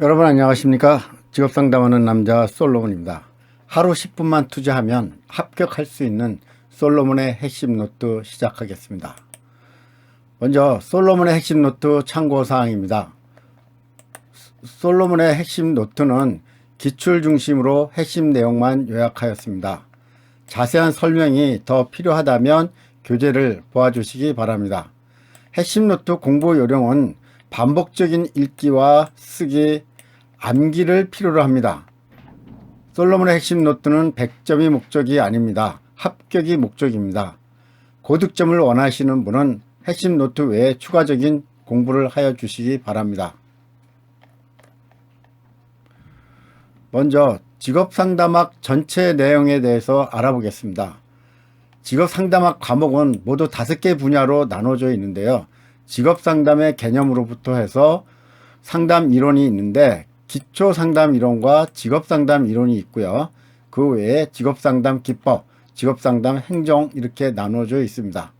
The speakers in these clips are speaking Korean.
여러분 안녕하십니까? 직업상담하는 남자 솔로몬입니다. 하루 10분만 투자하면 합격할 수 있는 솔로몬의 핵심 노트 시작하겠습니다. 먼저 솔로몬의 핵심 노트 참고사항입니다. 솔로몬의 핵심 노트는 기출 중심으로 핵심 내용만 요약하였습니다. 자세한 설명이 더 필요하다면 교재를 보아주시기 바랍니다. 핵심 노트 공부 요령은 반복적인 읽기와 쓰기, 암기를 필요로 합니다. 솔로몬의 핵심 노트는 100점이 목적이 아닙니다. 합격이 목적입니다. 고득점을 원하시는 분은 핵심 노트 외에 추가적인 공부를 하여 주시기 바랍니다. 먼저 직업상담학 전체 내용에 대해서 알아보겠습니다. 직업상담학 과목은 모두 5개 분야로 나눠져 있는데요. 직업상담의 개념으로부터 해서 상담 이론이 있는데 기초상담 이론과 직업상담 이론이 있고요. 그 외에 직업상담 기법, 직업상담 행정 이렇게 나눠져 있습니다.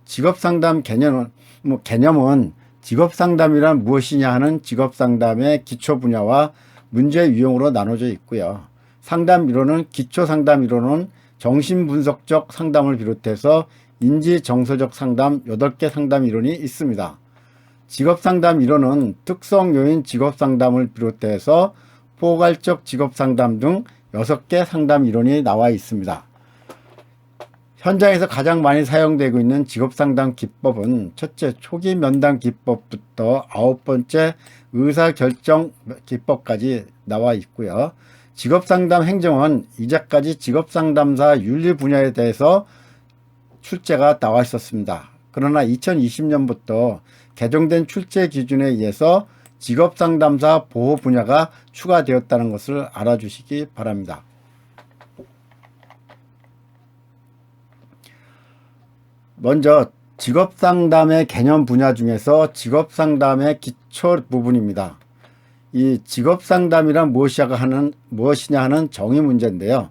직업상담 개념은 직업상담이란 무엇이냐 하는 직업상담의 기초 분야와 문제 유형으로 나눠져 있고요. 상담 이론은 기초상담 이론은 정신분석적 상담을 비롯해서 인지정서적 상담 8개 상담 이론이 있습니다. 직업상담 이론은 특성 요인 직업상담을 비롯해서 포괄적 직업상담 등 6개 상담 이론이 나와 있습니다. 현장에서 가장 많이 사용되고 있는 직업상담 기법은 첫째 초기 면담 기법부터 9번째 의사결정 기법까지 나와 있고요. 직업상담 행정은 이제까지 직업상담사 윤리 분야에 대해서 출제가 나와 있었습니다. 그러나 2020년부터 개정된 출제 기준에 의해서 직업상담사 보호 분야가 추가되었다는 것을 알아주시기 바랍니다. 먼저 직업상담의 개념 분야 중에서 직업상담의 기초 부분입니다. 이 직업상담이란 무엇이냐 하는 정의 문제인데요.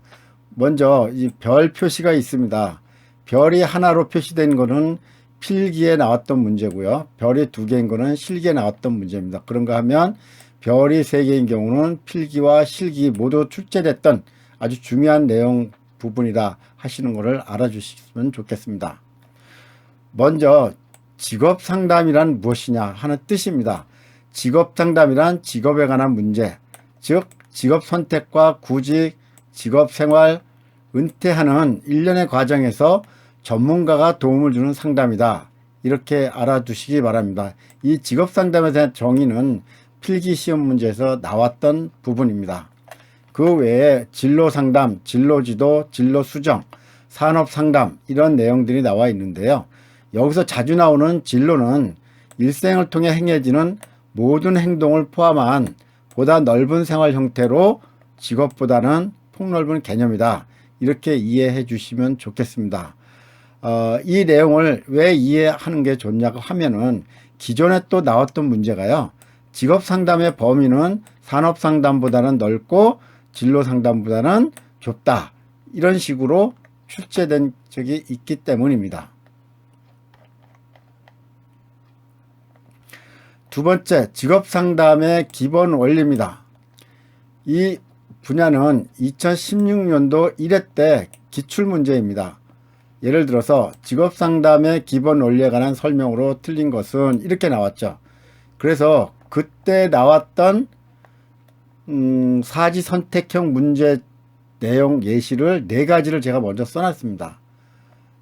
먼저 이 별 표시가 있습니다. 별이 하나로 표시된 것은 필기에 나왔던 문제고요. 별이 2개인 것은 실기에 나왔던 문제입니다. 그런가 하면 별이 3개인 경우는 필기와 실기 모두 출제됐던 아주 중요한 내용 부분이다 하시는 것을 알아주시면 좋겠습니다. 먼저 직업상담이란 무엇이냐 하는 뜻입니다. 직업상담이란 직업에 관한 문제, 즉 직업선택과 구직, 직업생활, 은퇴하는 일련의 과정에서 전문가가 도움을 주는 상담이다. 이렇게 알아두시기 바랍니다. 이 직업상담에 대한 정의는 필기시험 문제에서 나왔던 부분입니다. 그 외에 진로상담, 진로지도, 진로수정, 산업상담 이런 내용들이 나와 있는데요. 여기서 자주 나오는 진로는 일생을 통해 행해지는 모든 행동을 포함한 보다 넓은 생활 형태로 직업보다는 폭넓은 개념이다. 이렇게 이해해 주시면 좋겠습니다. 이 내용을 왜 이해하는 게 좋냐고 하면은 기존에 또 나왔던 문제가요. 직업상담의 범위는 산업상담보다는 넓고 진로상담보다는 좁다. 이런 식으로 출제된 적이 있기 때문입니다. 두 번째, 직업상담의 기본 원리입니다. 이 분야는 2016년도 1회 때 기출문제입니다. 예를 들어서 직업상담의 기본 원리에 관한 설명으로 틀린 것은 이렇게 나왔죠. 그래서 그때 나왔던 사지선택형 문제 내용 예시를 4가지를 제가 먼저 써놨습니다.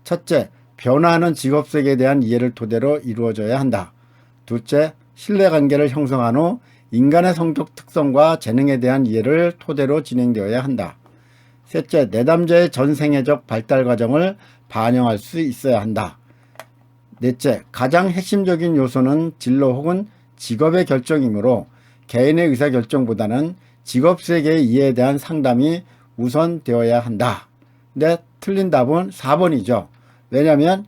첫째, 변화하는 직업색에 대한 이해를 토대로 이루어져야 한다. 둘째, 신뢰관계를 형성한 후 인간의 성격 특성과 재능에 대한 이해를 토대로 진행되어야 한다. 셋째, 내담자의 전생애적 발달 과정을 반영할 수 있어야 한다. 넷째, 가장 핵심적인 요소는 진로 혹은 직업의 결정이므로 개인의 의사결정보다는 직업세계의 이해에 대한 상담이 우선되어야 한다. 근데 틀린 답은 4번이죠. 왜냐하면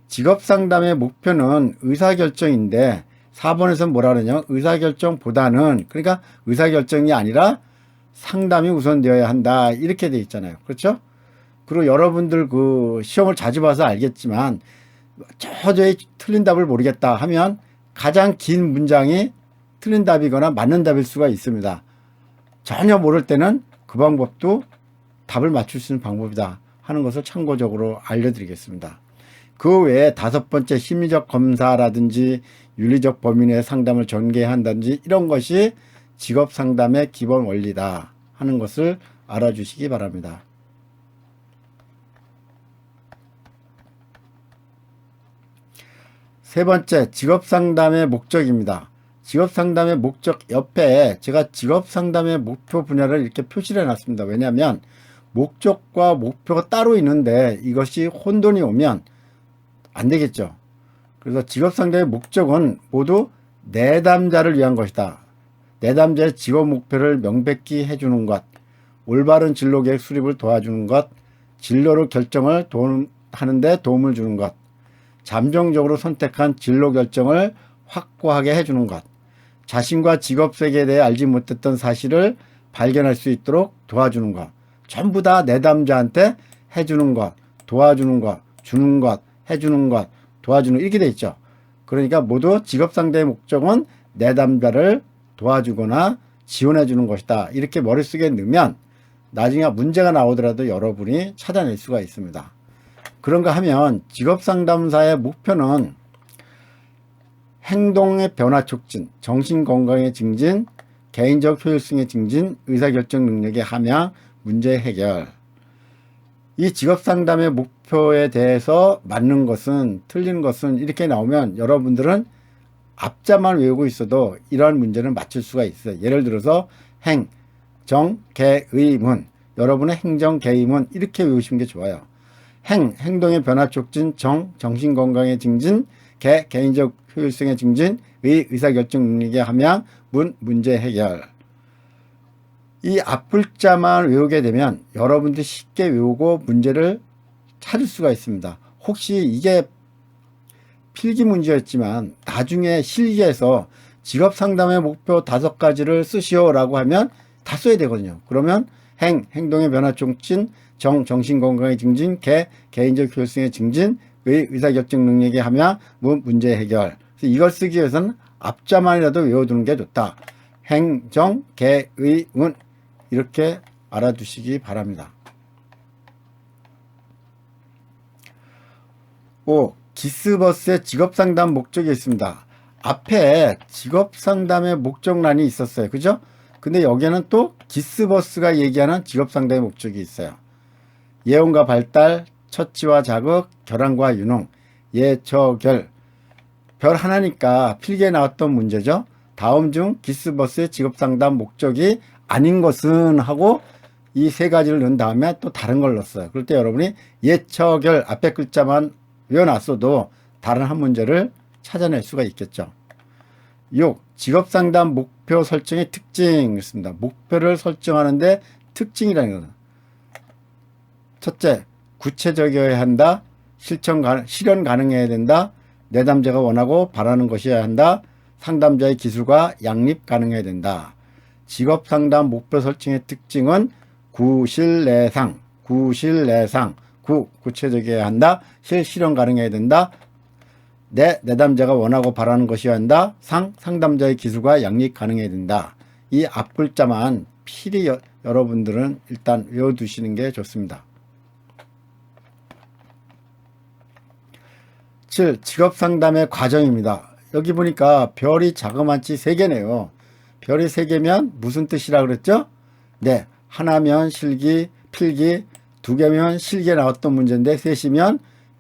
직업상담의 목표는 의사결정인데 4번에서 뭐라 그러냐면 의사결정보다는, 그러니까 의사결정이 아니라 상담이 우선되어야 한다. 이렇게 돼 있잖아요. 그렇죠? 그리고 여러분들 그 시험을 자주 봐서 알겠지만 도저히 틀린 답을 모르겠다 하면 가장 긴 문장이 틀린 답이거나 맞는 답일 수가 있습니다. 전혀 모를 때는 그 방법도 답을 맞출 수 있는 방법이다 하는 것을 참고적으로 알려드리겠습니다. 그 외에 5번째 심리적 검사라든지 윤리적 범위 내 상담을 전개한다든지 이런 것이 직업 상담의 기본 원리다 하는 것을 알아주시기 바랍니다. 세 번째, 직업 상담의 목적입니다. 직업 상담의 목적 옆에 제가 직업 상담의 목표 분야를 이렇게 표시를 해놨습니다. 왜냐하면 목적과 목표가 따로 있는데 이것이 혼돈이 오면 안 되겠죠. 그래서 직업 상담의 목적은 모두 내담자를 위한 것이다. 내담자의 직업 목표를 명백히 해주는 것, 올바른 진로 계획 수립을 도와주는 것, 진로를 결정을 하는데 도움을 주는 것, 잠정적으로 선택한 진로 결정을 확고하게 해주는 것, 자신과 직업 세계에 대해 알지 못했던 사실을 발견할 수 있도록 도와주는 것, 전부 다 내담자한테 해주는 것, 도와주는 것, 주는 것, 해주는 것, 도와주는 이렇게 돼 있죠. 그러니까 모두 직업 상담의 목적은 내담자를 도와주거나 지원해 주는 것이다. 이렇게 머릿속에 넣으면 나중에 문제가 나오더라도 여러분이 찾아낼 수가 있습니다. 그런가 하면 직업 상담사의 목표는 행동의 변화 촉진, 정신건강의 증진, 개인적 효율성의 증진, 의사결정 능력의 함양, 문제 해결. 이 직업 상담의 목표에 대해서 맞는 것은 틀린 것은 이렇게 나오면 여러분들은 앞자만 외우고 있어도 이러한 문제는 맞출 수가 있어요. 예를 들어서 행, 정, 개, 의, 문. 여러분의 행정, 개, 의, 문 이렇게 외우시는 게 좋아요. 행, 행동의 변화 촉진, 정, 정신건강의 증진, 개, 개인적 효율성의 증진, 의, 의사결정 능력의 함양, 문, 문제 해결. 이 앞글자만 외우게 되면 여러분들이 쉽게 외우고 문제를 찾을 수가 있습니다. 혹시 이게 필기 문제였지만 나중에 실기에서 직업 상담의 목표 5가지를 쓰시오 라고 하면 다 써야 되거든요. 그러면 행, 행동의 변화 촉진, 정, 정신건강의 증진, 개, 개인적 효율성의 증진, 의, 의사결정 능력의 함양, 문, 문제 해결. 그래서 이걸 쓰기 위해서는 앞자만이라도 외워두는 게 좋다. 행, 정, 개, 의, 문 이렇게 알아두시기 바랍니다. 5. 기스버스의 직업상담 목적이 있습니다. 앞에 직업상담의 목적란이 있었어요. 그죠? 근데 여기에는 또 기스버스가 얘기하는 직업상담의 목적이 있어요. 예언과 발달, 처치와 자극, 결함과 유능, 예처결. 별 하나니까 필기에 나왔던 문제죠. 다음 중 기스버스의 직업상담 목적이 아닌 것은 하고 이 3가지를 넣은 다음에 또 다른 걸 넣었어요. 그럴 때 여러분이 예처결 앞에 글자만 외워놨어도 다른 한 문제를 찾아낼 수가 있겠죠. 6. 직업상담 목표 설정의 특징 있습니다. 목표를 설정하는데 특징이라는 것은 첫째, 구체적이어야 한다. 실현 가능해야 된다. 내담자가 원하고 바라는 것이어야 한다. 상담자의 기술과 양립 가능해야 된다. 직업상담 목표 설정의 특징은 구실내상, 구체적이어야 한다. 실현 가능해야 된다. 내담자가 원하고 바라는 것이어야 한다. 상담자의 기술과 양립 가능해야 된다. 이 앞글자만 필히 여러분들은 일단 외워두시는 게 좋습니다. 7. 직업상담의 과정입니다. 여기 보니까 별이 자그마치 3개네요. 별이 3개면 무슨 뜻이라 그랬죠? 네, 하나면 실기, 필기, 2개면 실기에 나왔던 문제인데 3이면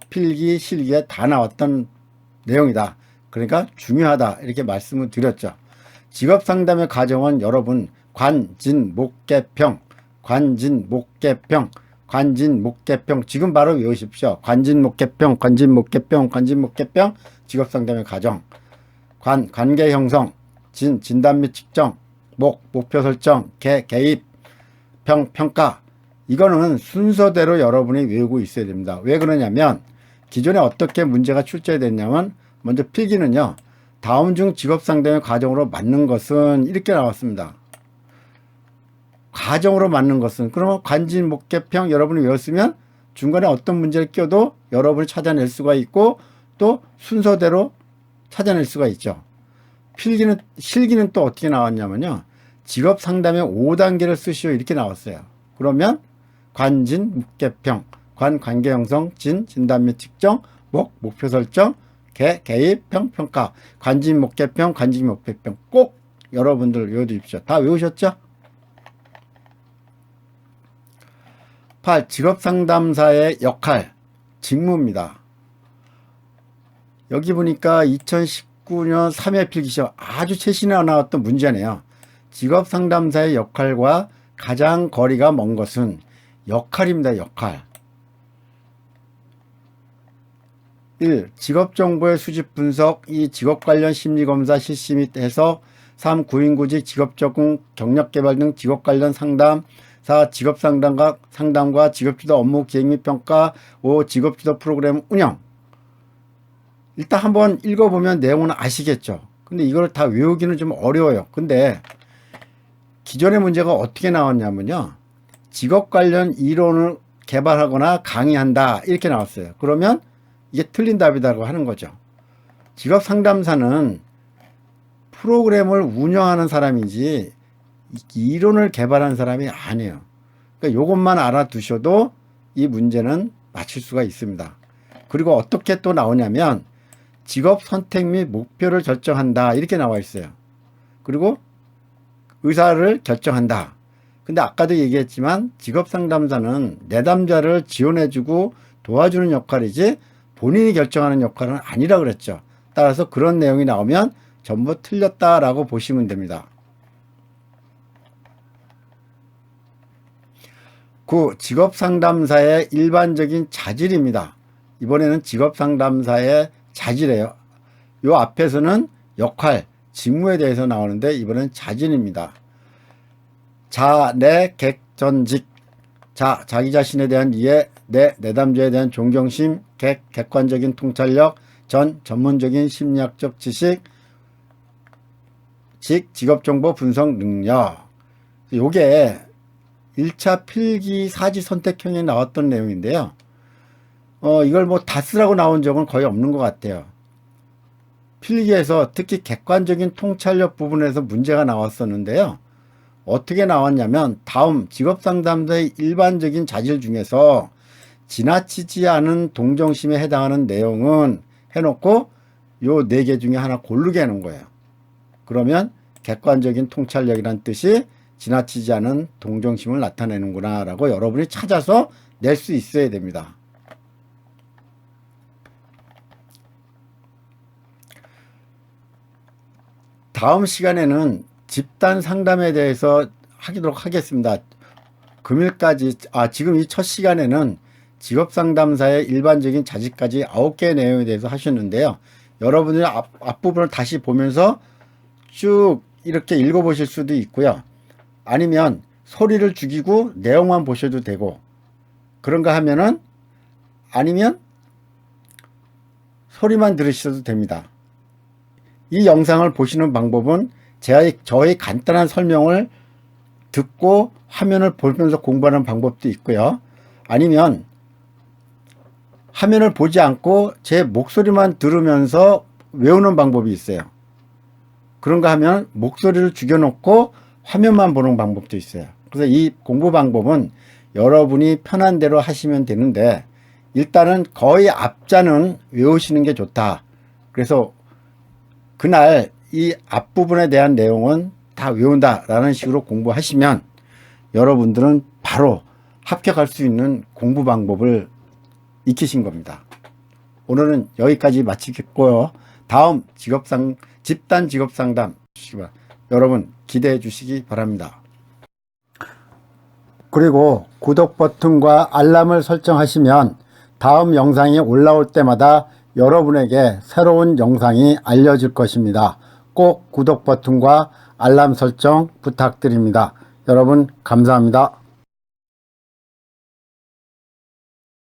필기, 실기에 다 나왔던 내용이다. 그러니까 중요하다 이렇게 말씀을 드렸죠. 직업상담의 과정은 여러분 관진목계평 지금 바로 외우십시오. 관진목계평 직업상담의 과정. 관계 형성, 진단 및 측정, 목표 설정, 개입, 평가. 이거는 순서대로 여러분이 외우고 있어야 됩니다. 왜 그러냐면 기존에 어떻게 문제가 출제됐냐면 먼저 필기는요. 다음 중 직업상담의 과정으로 맞는 것은 이렇게 나왔습니다. 과정으로 맞는 것은 그러면 관진목계평 여러분이 외웠으면 중간에 어떤 문제를 껴도 여러분이 찾아낼 수가 있고 또 순서대로 찾아낼 수가 있죠. 실기는 또 어떻게 나왔냐면요. 직업 상담의 5단계를 쓰시오 이렇게 나왔어요. 그러면 관진, 묵개평, 관, 관계 형성, 진, 진단 및 측정, 목, 목표 설정, 개, 개입, 평, 평가, 관진, 목개평, 관진, 목개평 꼭 여러분들 외워두십시오. 다 외우셨죠? 8. 직업상담사의 역할, 직무입니다. 여기 보니까 2019년 3회 필기시험 아주 최신에 나왔던 문제네요. 직업상담사의 역할과 가장 거리가 먼 것은 역할입니다. 역할. 1. 직업정보의 수집 분석. 2. 직업 관련 심리검사 실시 및 해석. 3. 구인구직 직업적응 경력개발 등 직업 관련 상담. 4. 직업상담과 직업지도 업무 기획 및 평가. 5. 직업지도 프로그램 운영. 일단 한번 읽어보면 내용은 아시겠죠. 근데 이걸 다 외우기는 좀 어려워요. 근데 기존의 문제가 어떻게 나왔냐면요. 직업 관련 이론을 개발하거나 강의한다 이렇게 나왔어요. 그러면 이게 틀린 답이라고 하는 거죠. 직업 상담사는 프로그램을 운영하는 사람이지 이론을 개발하는 사람이 아니에요. 그러니까 이것만 알아두셔도 이 문제는 맞출 수가 있습니다. 그리고 어떻게 또 나오냐면 직업 선택 및 목표를 결정한다 이렇게 나와 있어요. 그리고 의사를 결정한다. 근데 아까도 얘기했지만 직업 상담사는 내담자를 지원해주고 도와주는 역할이지 본인이 결정하는 역할은 아니라 그랬죠. 따라서 그런 내용이 나오면 전부 틀렸다라고 보시면 됩니다. 9. 직업상담사의 일반적인 자질입니다. 이번에는 직업상담사의 자질이에요. 요 앞에서는 역할, 직무에 대해서 나오는데 이번엔 자질입니다. 자, 내, 객, 전직. 자, 자기 자신에 대한 이해. 내, 내담자에 대한 존경심. 객, 객관적인 통찰력. 전, 전문적인 심리학적 지식. 직, 직업정보 분석 능력. 요게 1차 필기 사지 선택형에 나왔던 내용인데요. 이걸 뭐 다 쓰라고 나온 적은 거의 없는 것 같아요. 필기에서 특히 객관적인 통찰력 부분에서 문제가 나왔었는데요. 어떻게 나왔냐면 다음 직업상담사의 일반적인 자질 중에서 지나치지 않은 동정심에 해당하는 내용은 해놓고 요 4개 중에 하나 고르게 해놓은 거예요. 그러면 객관적인 통찰력이란 뜻이 지나치지 않은 동정심을 나타내는구나 라고 여러분이 찾아서 낼 수 있어야 됩니다. 다음 시간에는 집단 상담에 대해서 하도록 하겠습니다. 금일까지, 지금 이 첫 시간에는 직업상담사의 일반적인 자질까지 9개의 내용에 대해서 하셨는데요. 여러분들이 앞부분을 다시 보면서 쭉 이렇게 읽어보실 수도 있고요. 아니면 소리를 죽이고 내용만 보셔도 되고, 그런가 하면은, 아니면 소리만 들으셔도 됩니다. 이 영상을 보시는 방법은 저의 간단한 설명을 듣고 화면을 보면서 공부하는 방법도 있고요. 아니면 화면을 보지 않고 제 목소리만 들으면서 외우는 방법이 있어요. 그런가 하면 목소리를 죽여놓고 화면만 보는 방법도 있어요. 그래서 이 공부 방법은 여러분이 편한 대로 하시면 되는데 일단은 거의 앞자는 외우시는 게 좋다. 그래서 그날 이 앞부분에 대한 내용은 다 외운다라는 식으로 공부하시면 여러분들은 바로 합격할 수 있는 공부 방법을 익히신 겁니다. 오늘은 여기까지 마치겠고요. 다음 집단 직업상담 여러분 기대해 주시기 바랍니다. 그리고 구독 버튼과 알람을 설정하시면 다음 영상이 올라올 때마다 여러분에게 새로운 영상이 알려질 것입니다. 꼭 구독 버튼과 알람 설정 부탁드립니다. 여러분 감사합니다.